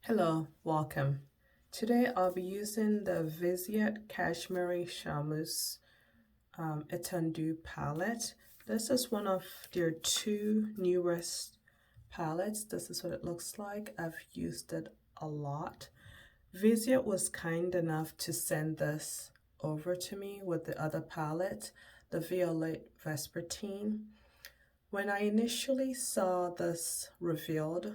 Hello, welcome. Today I'll be using the Viseart CASHMERIE CHARMEUSE Étendu palette. This is one of their two newest palettes. This is what it looks like. I've used it a lot. Viseart was kind enough to send this over to me with the other palette, the Violet Vespertine. When I initially saw this revealed,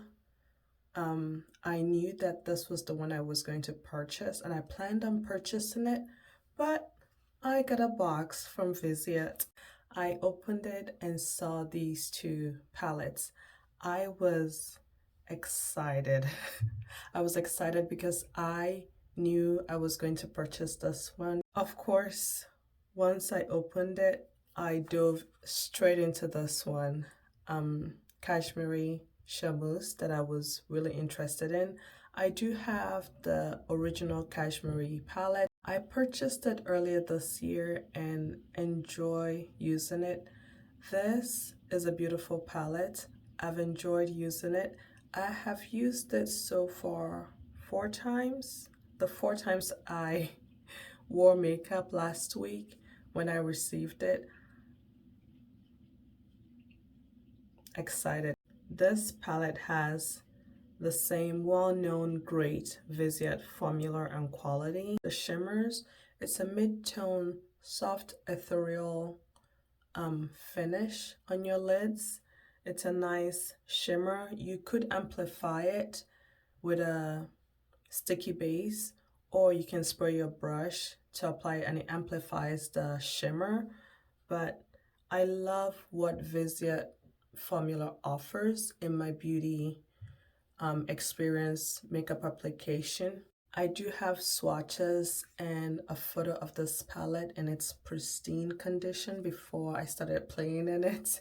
I knew that this was the one I was going to purchase, and I planned on purchasing it, but I got a box from Viseart. I opened it and saw these two palettes. I was excited. I was excited because I knew I was going to purchase this one. Of course, once I opened it, I dove straight into this one, CASHMERIE CHARMEUSE, that I was really interested in. I do have the original CASHMERIE palette. I purchased it earlier this year and enjoy using it. This is a beautiful palette. I've enjoyed using it. I have used it so far 4 times. The 4 times I wore makeup last week when I received it. Excited. This palette has the same well-known great Viseart formula and quality. The shimmers, it's a mid-tone, soft, ethereal finish on your lids. It's a nice shimmer. You could amplify it with a sticky base, or you can spray your brush to apply it and it amplifies the shimmer. But I love what Viseart formula offers in my beauty experience makeup application. I do have swatches and a photo of this palette in its pristine condition before I started playing in it.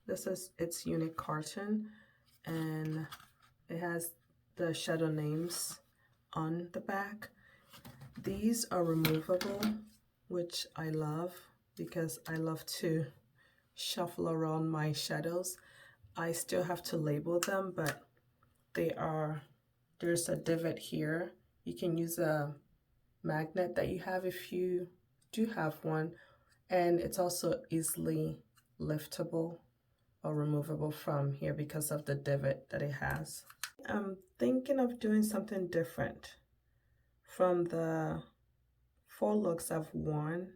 This is its unique carton, and it has the shadow names on the back. These are removable, which I love because I love to shuffle around my shadows. I still have to label them, but there's a divot here. You can use a magnet that you have if you do have one, and it's also easily liftable or removable from here because of the divot that it has. I'm thinking of doing something different from the 4 looks I've worn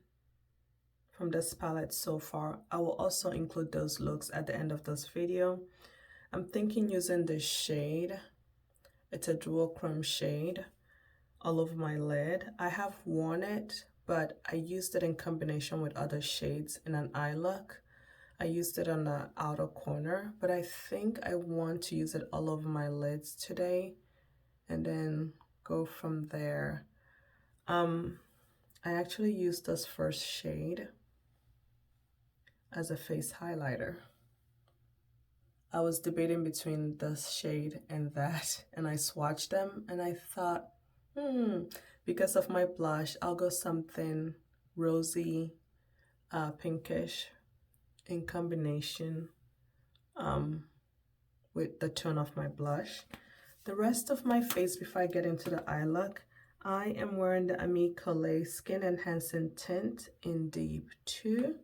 from this palette so far. I will also include those looks at the end of this video. I'm thinking using this shade. It's a dual chrome shade all over my lid. I have worn it, but I used it in combination with other shades in an eye look. I used it on the outer corner, but I think I want to use it all over my lids today and then go from there. I actually used this first shade as a face highlighter. I was debating between this shade and that, and I swatched them, and I thought, because of my blush, I'll go something rosy, pinkish, in combination with the tone of my blush. The rest of my face, before I get into the eye look, I am wearing the Ami Collet Skin Enhancing Tint in Deep 2.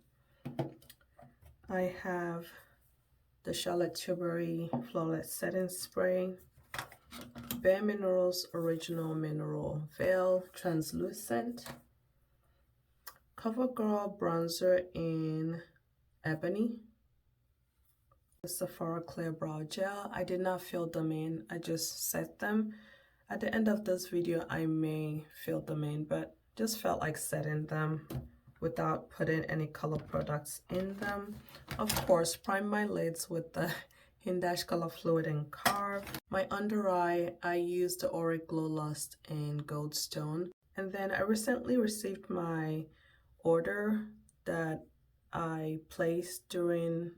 I have the Charlotte Tilbury Flawless Setting Spray, Bare Minerals Original Mineral Veil Translucent, CoverGirl Bronzer in Ebony, the Sephora Clear Brow Gel. I did not fill them in, I just set them. At the end of this video, I may fill them in, but just felt like setting them without putting any color products in them. Of course, prime my lids with the Hindash Color Fluid and Carve. My under eye, I used the Auric Glow Lust in Goldstone. And then I recently received my order that I placed during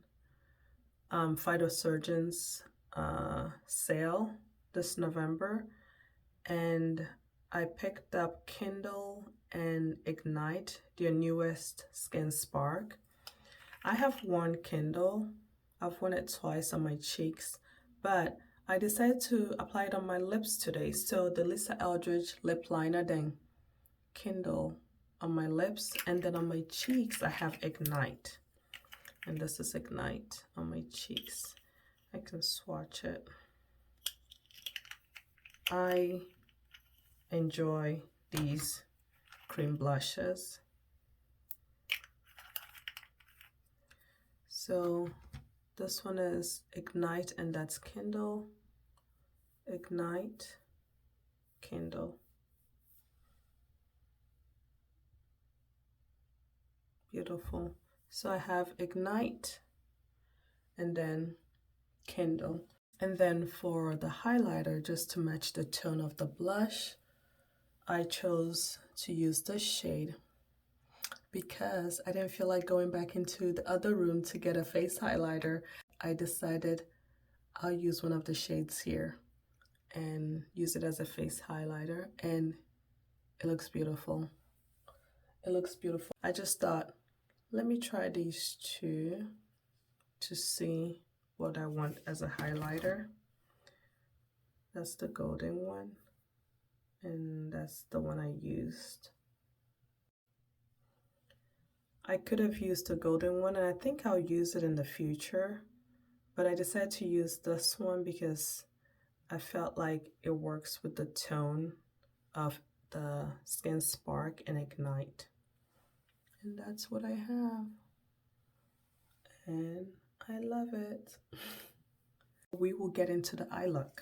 Phytosurgeon's sale this November. And I picked up Kindle and Ignite, their newest Skin Spark. I have worn Kindle. I've worn it twice on my cheeks, but I decided to apply it on my lips today. So the Lisa Eldridge lip liner, then Kindle on my lips, and then on my cheeks I have Ignite. And this is Ignite on my cheeks. I can swatch it. I enjoy these cream blushes. So this one is Ignite, and that's Kindle. Ignite, Kindle. Beautiful. So I have Ignite and then Kindle. And then for the highlighter, just to match the tone of the blush, I chose to use this shade because I didn't feel like going back into the other room to get a face highlighter. I decided I'll use one of the shades here and use it as a face highlighter, and it looks beautiful. It looks beautiful. I just thought, let me try these two to see what I want as a highlighter. That's the golden one, and that's the one I used. I could have used the golden one, and I think I'll use it in the future, but I decided to use this one because I felt like it works with the tone of the Skin Spark and Ignite. And that's what I have, and I love it. We will get into the eye look.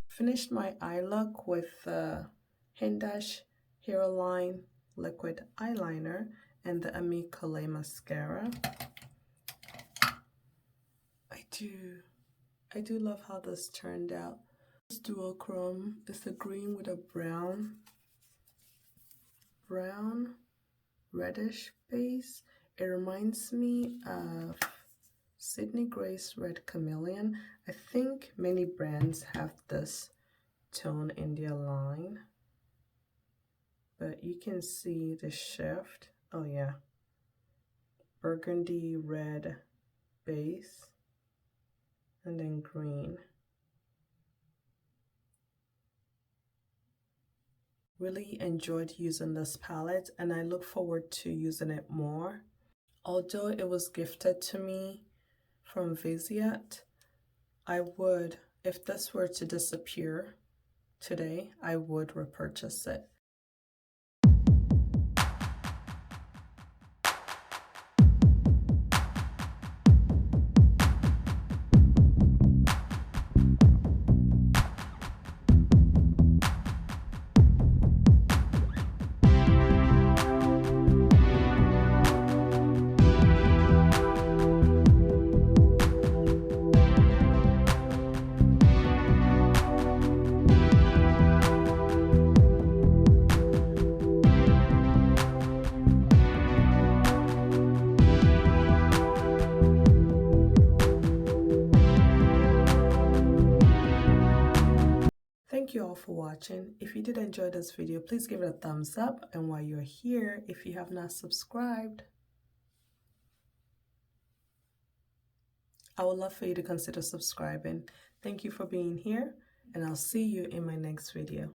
Finished my eye look with the Hindash Hairline Liquid Eyeliner and the Ami Collet Mascara. I do love how this turned out. This duochrome is a green with a brown reddish base. It reminds me of Sydney Grace Red Chameleon. I think many brands have this tone in their line, but you can see the shift. Oh yeah, burgundy red base and then green. Really enjoyed using this palette, and I look forward to using it more. Although it was gifted to me from Viseart, I would if this were to disappear today, I would repurchase it. Thank you all for watching. If you did enjoy this video, please give it a thumbs up. And while you're here, if you have not subscribed, I would love for you to consider subscribing. Thank you for being here, and I'll see you in my next video.